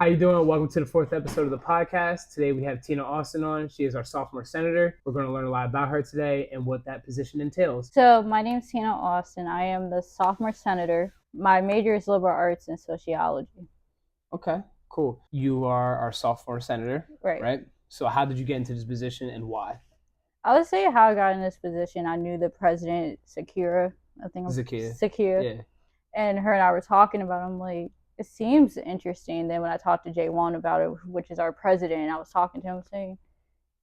How you doing? Welcome to the fourth episode of the podcast. Today we have Tina Austin on. She is our sophomore senator. We're going to learn a lot about her today and what that position entails. So my name is Tina Austin. I am the sophomore senator. My major is liberal arts and sociology. Okay, cool. You are our sophomore senator, Right. right? So how did you get into this position and why? I would say how I got in this position. I knew the president, Sakura. Sakura. Yeah. And her and I were talking about it. I'm like, it seems interesting. Then when I talked to J1 about it, which is our president, I was talking to him saying,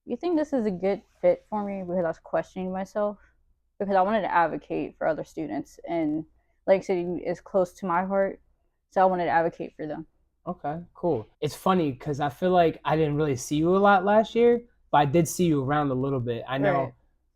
you think this is a good fit for me? Because I was questioning myself. Because I wanted to advocate for other students. And like I said, it's close to my heart. So I wanted to advocate for them. Okay, cool. It's funny because I feel like I didn't really see you a lot last year, but I did see you around a little bit. I know, Right.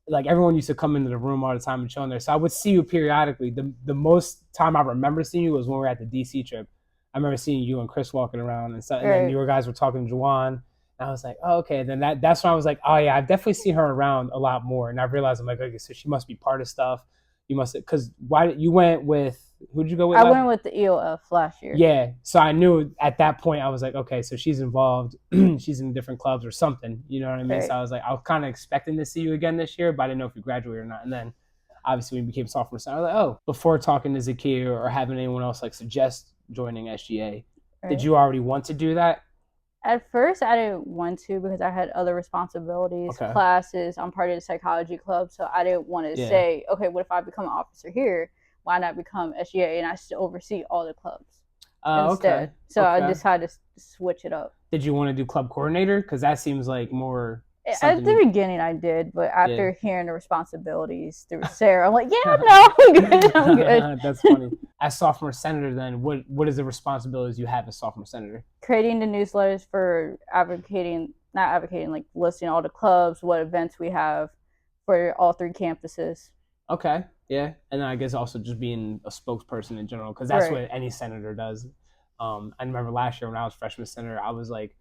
like everyone used to come into the room all the time and chill in there, so I would see you periodically. The most time I remember seeing you was when we were at the DC trip. I remember seeing you and Chris walking around and stuff, and then you guys were talking to Juwan. And I was like, oh, okay. Then that's when I was like, oh yeah, I've definitely seen her around a lot more, and I realized I'm like, okay, so she must be part of stuff. You must, because why you went with? Who'd you go with? I went with the EOF last year. Yeah, so I knew at that point I was like, okay, so she's involved. She's in different clubs or something. You know what I mean? Right. So I was like, I was kind of expecting to see you again this year, but I didn't know if you graduated or not. And then obviously when you became sophomore, so I was like, oh, before talking to Zakia or having anyone else like suggest joining SGA, Right. Did you already want to do that? At first, I didn't want to because I had other responsibilities, classes. I'm part of the psychology club, so I didn't want to say, okay, what if I become an officer here? Why not become SGA and I still oversee all the clubs instead? Okay. So I decided to switch it up. Did you want to do club coordinator? Because that seems like more. At the beginning, I did, but after hearing the responsibilities through Sarah, I'm like, yeah, no, I'm good. I'm good. That's funny. As sophomore senator, then, what is the responsibilities you have as sophomore senator? Creating the newsletters for like listing all the clubs, what events we have for all three campuses. Okay, yeah. And then I guess also just being a spokesperson in general, because that's what any senator does. I remember last year when I was freshman senator, I was like,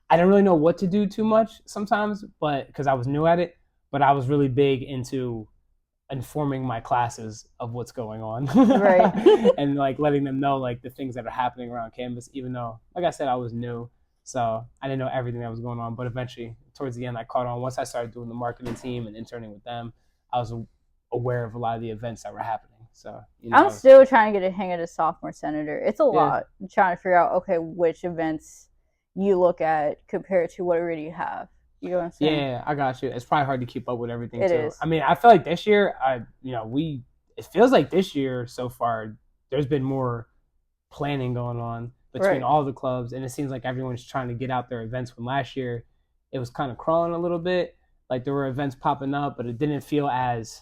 I didn't really know what to do too much sometimes, but because I was new at it, but I was really big into informing my classes of what's going on. Right. And like letting them know like the things that are happening around campus, even though, like I said, I was new. So I didn't know everything that was going on, but eventually towards the end, I caught on. Once I started doing the marketing team and interning with them, I was aware of a lot of the events that were happening. So, I'm still trying to get a hang of the sophomore senator. It's a lot trying to figure out, okay, which events you look at compared to what already you have. You know what I'm saying? Yeah, I got you. It's probably hard to keep up with everything too. It is. I mean, I feel like this year, it feels like this year so far, there's been more planning going on between all the clubs, and it seems like everyone's trying to get out their events. When last year, it was kind of crawling a little bit. Like there were events popping up, but it didn't feel as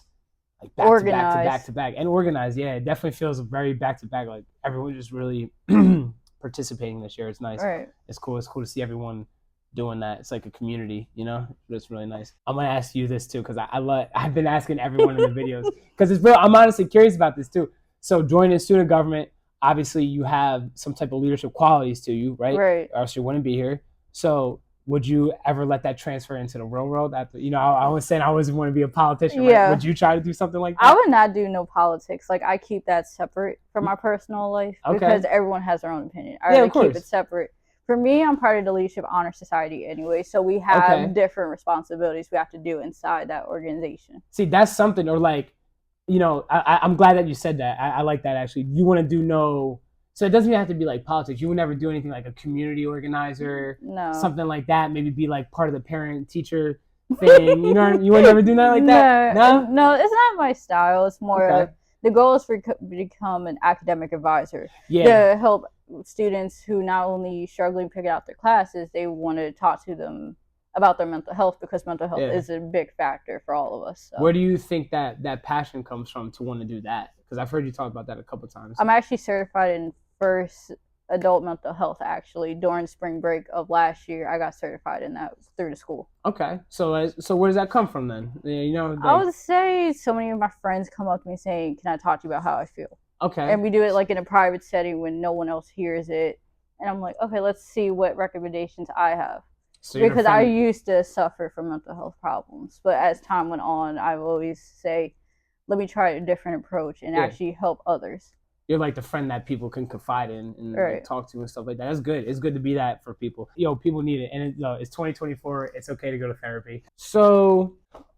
like back to back and organized. Yeah, it definitely feels very back to back. Like everyone just really participating this year. It's nice. Right. It's cool to see everyone doing that. It's like a community, it's really nice. I'm gonna ask you this too, because I've been asking everyone in the videos, because it's real. I'm honestly curious about this too. So joining student government, obviously you have some type of leadership qualities to you, right? Right. Or else you wouldn't be here. So would you ever let that transfer into the real world? After I was saying I always want to be a politician. Right? Yeah. Would you try to do something like that? I would not do no politics. Like I keep that separate from my personal life because everyone has their own opinion. I really keep it separate. For me, I'm part of the Leadership Honor Society anyway, so we have different responsibilities we have to do inside that organization. See, that's something, or like, I'm glad that you said that. I like that actually. You want to do so it doesn't even have to be like politics. You would never do anything like a community organizer, something like that. Maybe be like part of the parent-teacher thing. You would never do that like that? No, it's not my style. It's more of the goal is for become an academic advisor to help students who not only struggling picking out their classes, they want to talk to them about their mental health, because mental health is a big factor for all of us. So. Where do you think that passion comes from to want to do that? Because I've heard you talk about that a couple times. I'm actually certified in first adult mental health. Actually, during spring break of last year, I got certified in that through the school. Okay, so where does that come from then? I would say so many of my friends come up to me saying, "Can I talk to you about how I feel?" Okay. And we do it like in a private setting when no one else hears it. And I'm like, okay, let's see what recommendations I have. So because I used to suffer from mental health problems. But as time went on, I would always say, let me try a different approach and actually help others. You're like the friend that people can confide in and like talk to and stuff like that. That's good. It's good to be that for people. People need it. And it's 2024. It's okay to go to therapy. So,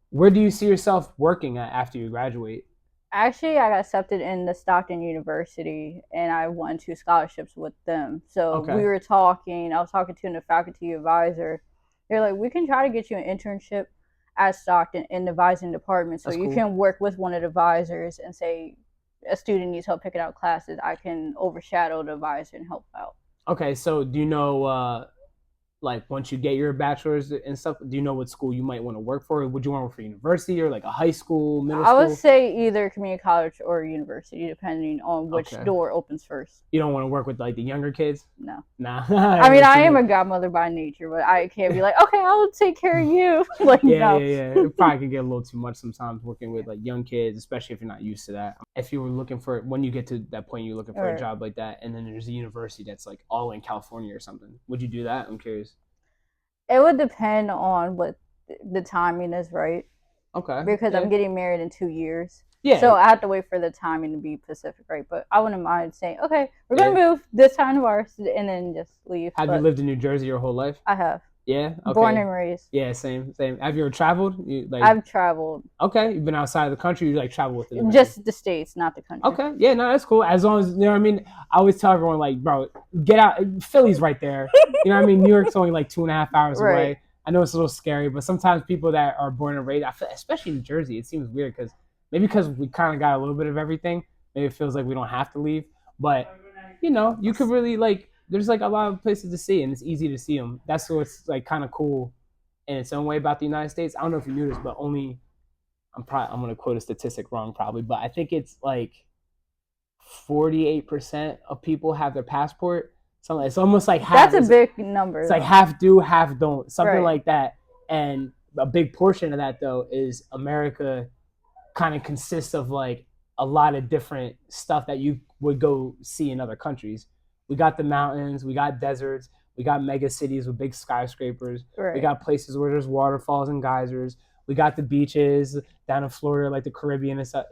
where do you see yourself working at after you graduate? Actually, I got accepted in the Stockton University, and I won 2 scholarships with them. So we were talking. I was talking to the faculty advisor. They're like, we can try to get you an internship at Stockton in the advising department, so you can work with one of the advisors and say a student needs help picking out classes. I can overshadow the advisor and help out. Okay, so do you know, like once you get your bachelor's and stuff, do you know what school you might want to work for? Would you want to work for university or like a high school, middle school? I would say either community college or university, depending on which door opens first. You don't want to work with like the younger kids? No. Nah. I mean, I am a godmother by nature, but I can't be like, okay, I'll take care of you. Like, no. Yeah. It probably can get a little too much sometimes working with like young kids, especially if you're not used to that. If you were looking for, when you get to that point, you're looking for a job like that, and then there's a university that's like all in California or something. Would you do that? I'm curious. It would depend on what the timing is, right? Okay. Because I'm getting married in 2 years. Yeah. So I have to wait for the timing to be Pacific, right? But I wouldn't mind saying, okay, we're going to move this time of ours and then just leave. Have you lived in New Jersey your whole life? I have. Yeah? Okay. Born and raised. Yeah, same. Have you ever traveled? I've traveled. Okay. You've been outside of the country? You like travel within the country? Just the States, not the country. Okay. Yeah, no, that's cool. As long as, you know what I mean? I always tell everyone, like, bro, get out. Philly's right there. You know what I mean? New York's only like 2.5 hours away. I know it's a little scary, but sometimes people that are born and raised, especially in Jersey, it seems weird because we kind of got a little bit of everything. Maybe it feels like we don't have to leave. But, you could really, like, there's, like, a lot of places to see, and it's easy to see them. That's what's, like, kind of cool in its own way about the United States. I don't know if you knew this, but I'm going to quote a statistic wrong probably, but I think it's, like, 48% of people have their passport. So it's almost like half. That's a big number. It's like half do, half don't, something like that. And a big portion of that, though, is America kind of consists of like a lot of different stuff that you would go see in other countries. We got the mountains, we got deserts, we got mega cities with big skyscrapers. We got places where there's waterfalls and geysers. We got the beaches down in Florida, like the Caribbean and stuff.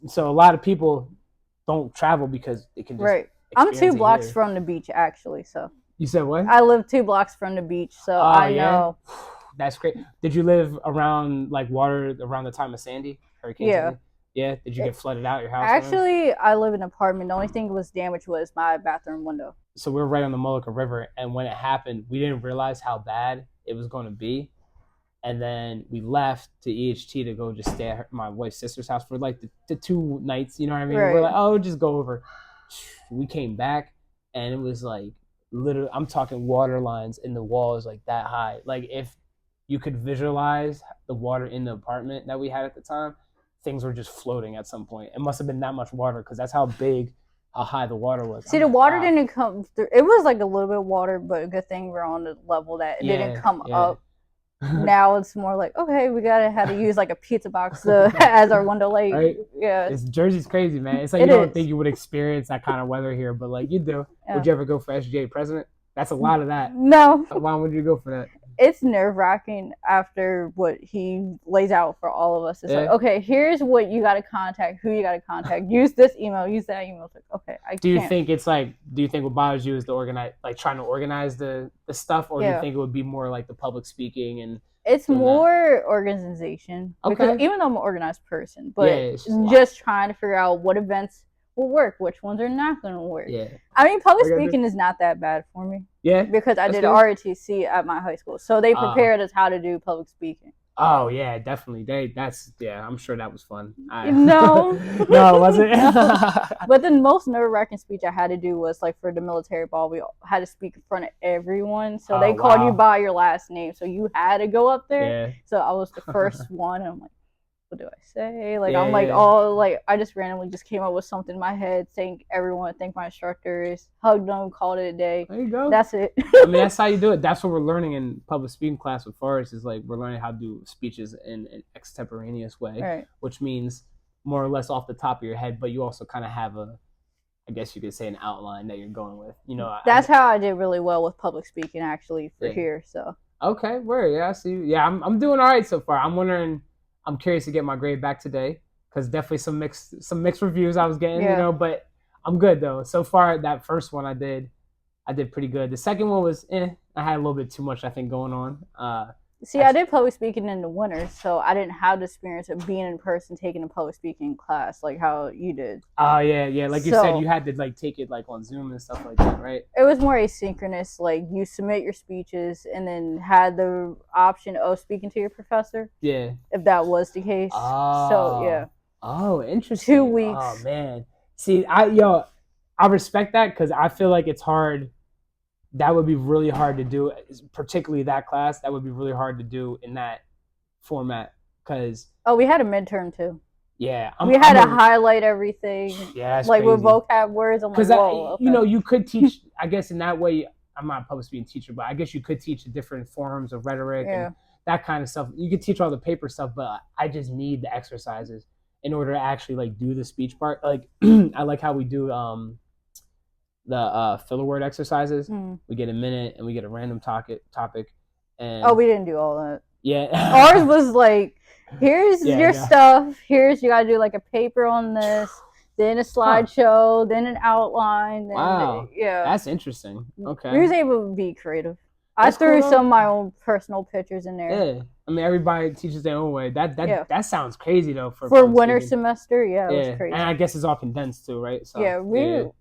So a lot of people don't travel because it can just I'm 2 blocks from the beach, actually. So you said what? I live 2 blocks from the beach, so I know. That's great. Did you live around like water around the time of Hurricane Sandy? Yeah. Did you get flooded out your house? Actually, I live in an apartment. The only thing that was damaged was my bathroom window. So we're right on the Molucca River, and when it happened, we didn't realize how bad it was going to be. And then we left to EHT to go just stay at my wife's sister's house for like the 2 nights. You know what I mean? We're like, oh, just go over. We came back, and it was like literally, I'm talking water lines in the walls like that high. Like if you could visualize the water in the apartment that we had at the time, things were just floating at some point. It must have been that much water because that's how high the water was. See, the water didn't come through. It was like a little bit of water, but a good thing we're on the level that it didn't come up. Now it's more like, okay, we had to use like a pizza box as our window light. Right? Yeah. Jersey's crazy, man. It's like you don't think you would experience that kind of weather here, but like you do. Yeah. Would you ever go for SGA president? That's a lot of that. No. Why would you go for that? It's nerve-wracking after what he lays out for all of us. It's like, okay, here's what you got to contact, who you got to contact. Use this email, use that email. It's like, okay, do you think what bothers you is trying to organize the stuff, or do you think it would be more like the public speaking and? It's more organization. Because even though I'm an organized person, but just trying to figure out what events will work, which ones are not going to work. Yeah. I mean, public speaking is not that bad for me. Yeah. Because I did ROTC at my high school. So they prepared us how to do public speaking. Oh, yeah, definitely. I'm sure that was fun. No. No, it wasn't. But the most nerve-wracking speech I had to do was like for the military ball. We had to speak in front of everyone. So they called you by your last name. So you had to go up there. Yeah. So I was the first one. And I'm like, what do I say? Like, I just randomly just came up with something in my head, thank everyone, thank my instructors, hugged them, called it a day. There you go. That's it. I mean, that's how you do it. That's what we're learning in public speaking class with Forrest, is like we're learning how to do speeches in an extemporaneous way, which means more or less off the top of your head, but you also kind of have I guess you could say an outline that you're going with. That's how I did really well with public speaking actually for here. So. Okay, word. Yeah, I see. Yeah, I'm doing all right so far. I'm curious to get my grade back today because definitely some mixed reviews I was getting, but I'm good though. So far, that first one I did pretty good. The second one was, I had a little bit too much, I think, going on. See, I did public speaking in the winter, so I didn't have the experience of being in person taking a public speaking class like how you did. Oh yeah. Like you said, you had to like take it like on Zoom and stuff like that, right? It was more asynchronous. Like you submit your speeches and then had the option of speaking to your professor. Yeah. If that was the case. Oh. So yeah. Oh, interesting. 2 weeks. Oh man. See, I respect that because I feel like it's hard. That would be really hard to do, particularly that class. That would be really hard to do in that format because. Oh, we had a midterm too. Yeah, we had to highlight everything. Yeah, that's like crazy. With vocab words. I'm like, whoa. Okay. You could teach. I guess in that way, I'm not a public speaking teacher, but I guess you could teach different forms of rhetoric and that kind of stuff. You could teach all the paper stuff, but I just need the exercises in order to actually like do the speech part. Like I like how we do the filler word exercises. We get a minute and we get a random topic. And we didn't do all that. Yeah, ours was like, here's your stuff. Here's you gotta do like a paper on this, then a slideshow, then an outline. Then wow, that's interesting. Okay, we was able to be creative. I threw some of my own personal pictures in there. Yeah, I mean everybody teaches their own way. That sounds crazy though for winter semester. Yeah, it was crazy. And I guess it's all condensed too, right? So,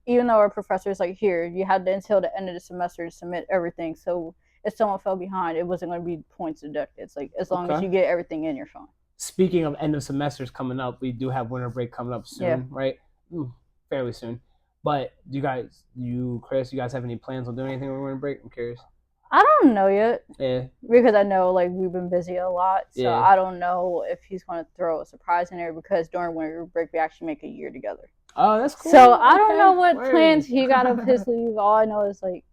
even though our professor's like, here, you had until the end of the semester to submit everything. So if someone fell behind, it wasn't going to be points deducted. It's like as long as you get everything in, you're fine. Speaking of end of semesters coming up, we do have winter break coming up soon, right? Fairly soon. But Chris, you guys have any plans on doing anything with winter break? I'm curious. I don't know yet. Yeah. Because I know like we've been busy a lot, so I don't know if he's going to throw a surprise in there because during winter break we actually make a year together. Oh, that's cool. So I don't know what plans he got up his sleeve. All I know is like,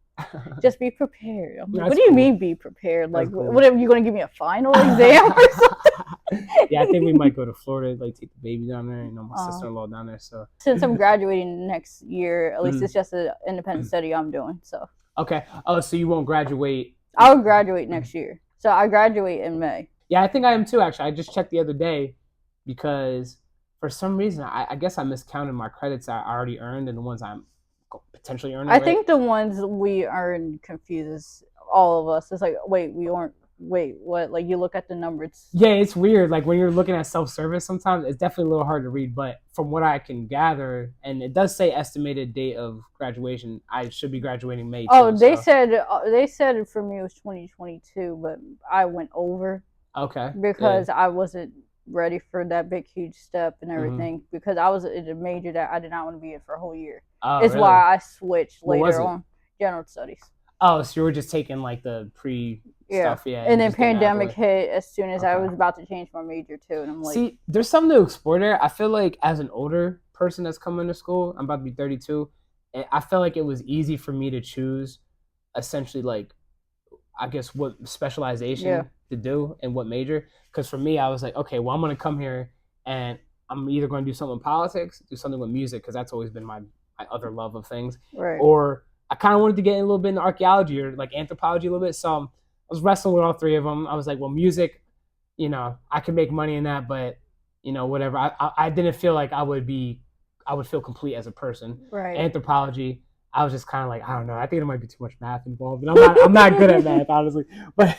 just be prepared. I'm like, what do you mean be prepared? Like, what are you going to give me a final exam or something? Yeah, I think we might go to Florida, like take the baby down there. You know, my sister-in-law down there. So since I'm graduating next year, at least it's just an independent study I'm doing. So okay. Oh, so you won't graduate? I'll graduate next year. So I graduate in May. Yeah, I think I am too. Actually, I just checked the other day because for some reason I guess I miscounted my credits I already earned and the ones I'm potentially earning. I think the ones we earn confuses all of us. It's like, wait, what? Like you look at the numbers. Yeah, it's weird. Like when you're looking at self-service sometimes, it's definitely a little hard to read. But from what I can gather, and it does say estimated date of graduation, I should be graduating May. They said for me it was 2022, but I went over. Okay. Because I wasn't ready for that big huge step and everything because I was in a major that I did not want to be in for a whole year. It's why I switched later on general studies. Oh, so you were just taking like the pre stuff, and then pandemic hit as soon as I was about to change my major too, and I'm like, see, there's something to explore there. I feel like as an older person that's coming to school, I'm about to be 32, and I felt like it was easy for me to choose essentially like I guess what specialization to do and what major. Because for me, I was like, okay, well, I'm going to come here and I'm either going to do something with politics, do something with music, because that's always been my other love of things. Right. Or I kind of wanted to get in a little bit into archaeology or like anthropology a little bit. So I was wrestling with all three of them. I was like, well, music, I could make money in that, but, whatever. I didn't feel like I would feel complete as a person. Right. Anthropology, I was just kind of like, I don't know. I think there might be too much math involved, and I'm not good at math, honestly. But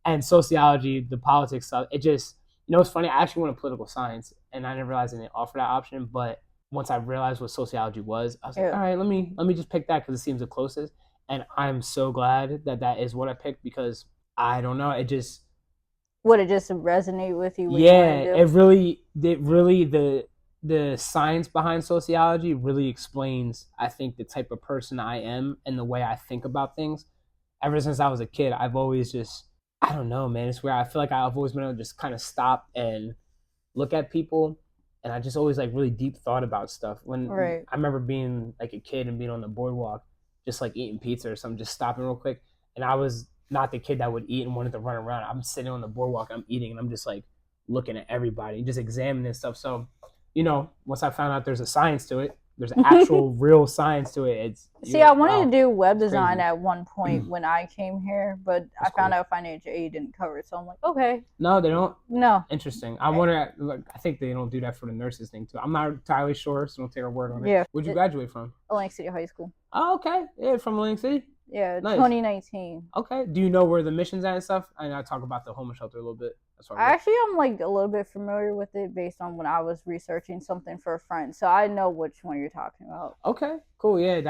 and sociology, the politics stuff, it just, it's funny. I actually went to political science, and I didn't realize they didn't offer that option. But once I realized what sociology was, I was like, all right, let me just pick that because it seems the closest. And I'm so glad that is what I picked because I don't know, it just would it just resonate with you? It really the science behind sociology really explains, I think, the type of person I am and the way I think about things. Ever since I was a kid, I've always just, I don't know, man. It's where I feel like I've always been able to just kind of stop and look at people. And I just always like really deep thought about stuff. I remember being like a kid and being on the boardwalk, just like eating pizza or something, just stopping real quick. And I was not the kid that would eat and wanted to run around. I'm sitting on the boardwalk, I'm eating, and I'm just like looking at everybody, just examining stuff. So, once I found out there's a science to it, there's actual real science to it. See, I wanted wow, to do web design at one point when I came here, but That's I found cool. out financial aid didn't cover it. So I'm like, okay. No, they don't. No. Interesting. I wonder. Like, I think they don't do that for the nurses thing too. I'm not entirely sure, so don't take our word on it. Yeah. Where'd you graduate from? Atlantic City High School. Oh, okay. Yeah, from Atlantic City. Yeah, Nice. 2019. Okay. Do you know where the mission's at and stuff? I know I talk about the homeless shelter a little bit. Actually, I'm like a little bit familiar with it based on when I was researching something for a friend, so I know which one you're talking about. Okay, cool. Yeah,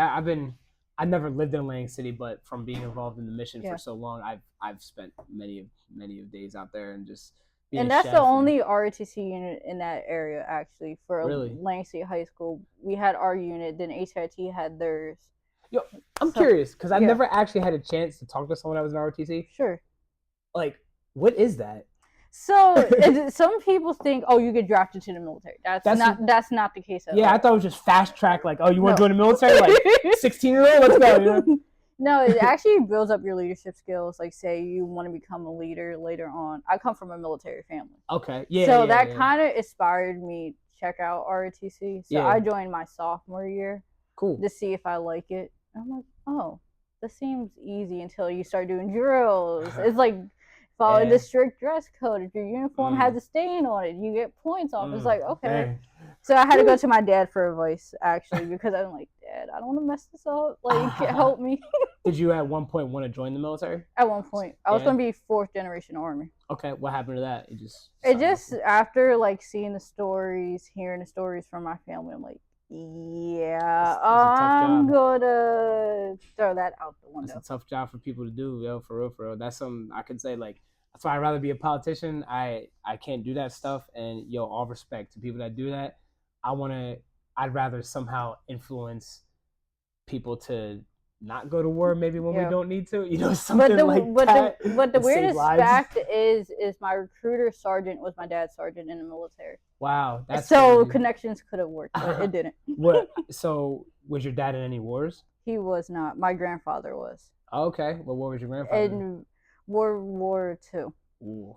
I never lived in Atlantic City, but from being involved in the mission for so long, I've spent many of days out there and just. And that's the only ROTC unit in that area, actually. For Atlantic City High School, we had our unit, then HIT had theirs. Yo, I'm curious because I've never actually had a chance to talk to someone that was in ROTC. Sure. Like, what is that? So some people think, oh, you get drafted to the military. That's not the case at all. Yeah, I thought it was just fast track. Like, oh, you want to join the military? Like, 16-year-old, let's go. You know? No, it actually builds up your leadership skills. Like, say you want to become a leader later on. I come from a military family. Okay, yeah. So that kind of inspired me to check out ROTC. So I joined my sophomore year. Cool. To see if I like it. And I'm like, oh, this seems easy until you start doing drills. It's like follow the strict dress code. If your uniform has a stain on it, you get points off. It's like, okay. Dang. So I had to go to my dad for advice, actually, because I'm like, Dad, I don't want to mess this up. Like, help me. Did you at one point want to join the military? At one point. I was going to be 4th generation Army. Okay. What happened to that? It just after, like, seeing the stories, hearing the stories from my family, I'm like, yeah, I'm gonna throw that out the window. That's a tough job for people to do, yo, for real. That's something I can say, like, that's why I'd rather be a politician. I can't do that stuff, and yo, all respect to people that do that. I'd rather somehow influence people to not go to war maybe when we don't need to, you know, something that. But the weirdest fact is my recruiter sergeant was my dad's sergeant in the military. Wow, that's so crazy. Connections could have worked, but it didn't. What? So was your dad in any wars? He was not. My grandfather was. Okay, well, what was your grandfather? In World War II. Ooh.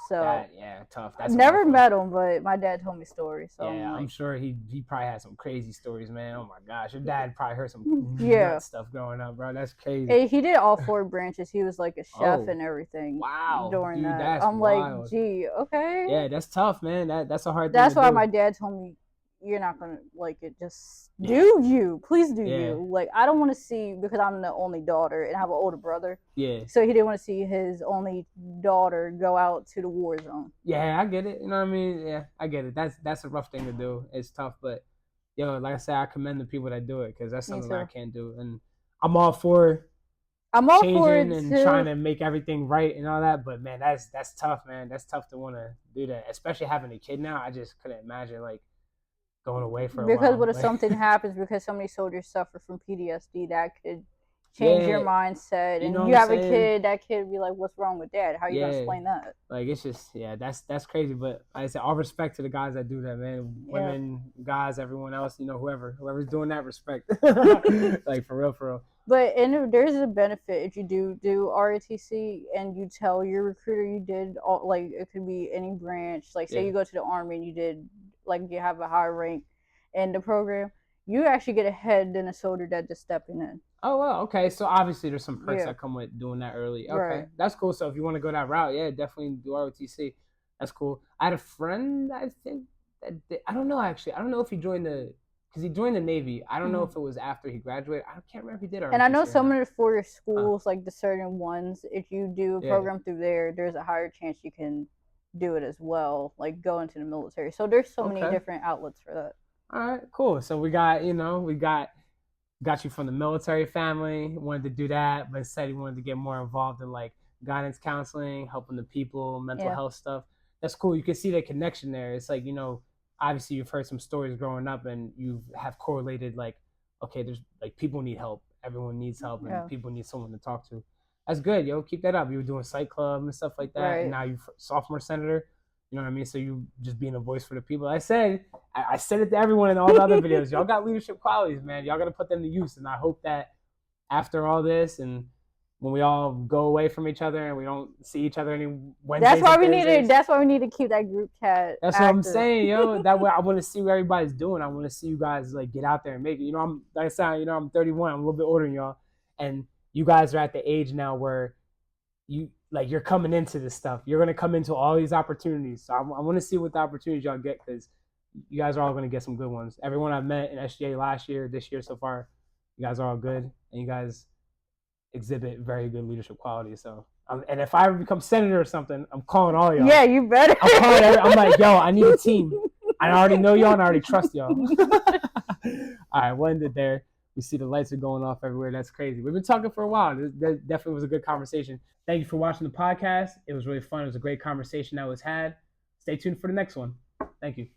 So tough. I've never met him, but my dad told me stories. So yeah, I'm sure he probably had some crazy stories, man. Oh my gosh, your dad probably heard some nut stuff growing up, bro. That's crazy. Hey, he did all 4 branches. He was like a chef and everything. Wow. During Dude, that, I'm wild. Like, gee, okay. Yeah, that's tough, man. That's a hard. That's why my dad told me, you're not gonna like it. Just do you, please do you. Like, I don't want to see, because I'm the only daughter and I have an older brother. Yeah. So he didn't want to see his only daughter go out to the war zone. Yeah, I get it. You know what I mean? Yeah, I get it. That's a rough thing to do. It's tough, but yo, like I said, I commend the people that do it because that's something that I can't do, and I'm all for. Changing and trying to make everything right and all that, but man, that's tough, man. That's tough to want to do that, especially having a kid now. I just couldn't imagine like. Going away for a while. Because what if something happens because so many soldiers suffer from PTSD, that could change your mindset, and you have a kid, that kid would be like, what's wrong with dad? How are you gonna explain that? Like, it's just that's crazy. But like I said, all respect to the guys that do that, man. Women, guys, everyone else, you know, whoever's doing that, respect. Like for real. But there's a benefit if you do ROTC and you tell your recruiter you did all, like, it could be any branch. Like, say you go to the Army and you did, like, you have a high rank in the program, you actually get ahead than a soldier that just stepping in. Oh, well, okay. So obviously there's some perks that come with doing that early. Okay, that's cool. So if you want to go that route, definitely do ROTC. That's cool. I had a friend, I think, I don't know, actually. I don't know if he joined because he joined the Navy. I don't know if it was after he graduated. I can't remember if he did ROTC. And I know some of the 4-year schools, like the certain ones, if you do a program through there's a higher chance you can do it as well, like go into the military. So there's so many different outlets for that. All right, cool. So we got you from the military family, wanted to do that, but said he wanted to get more involved in like guidance counseling, helping the people, mental health stuff. That's cool. You can see the connection there. It's like, you know, obviously you've heard some stories growing up and you have correlated like, okay, there's like people need help. Everyone needs help and people need someone to talk to. That's good, yo. Keep that up. You were doing Psych Club and stuff like that. And now you're Sophmore Senator. You know what I mean? So you just being a voice for the people. I said it to everyone in all the other videos. Y'all got leadership qualities, man. Y'all got to put them to use. And I hope that after all this and when we all go away from each other and we don't see each other any Wednesdays. That's why we need to. That's why we need to keep that group chat. That's active. What I'm saying, yo. That way, I want to see what everybody's doing. I want to see you guys like get out there and make it. You know, I'm like I said, you know, I'm 31. I'm a little bit older than y'all, and you guys are at the age now where you're coming into this stuff. You're gonna come into all these opportunities. So I want to see what the opportunities y'all get, because you guys are all gonna get some good ones. Everyone I've met in SGA last year, this year so far, you guys are all good, and you guys exhibit very good leadership qualities. So, and if I ever become senator or something, I'm calling all y'all. Yeah, you better. I'm like, yo, I need a team. I already know y'all and I already trust y'all. All right, we'll end it there. We see the lights are going off everywhere. That's crazy. We've been talking for a while. That definitely was a good conversation. Thank you for watching the podcast. It was really fun. It was a great conversation that was had. Stay tuned for the next one. Thank you.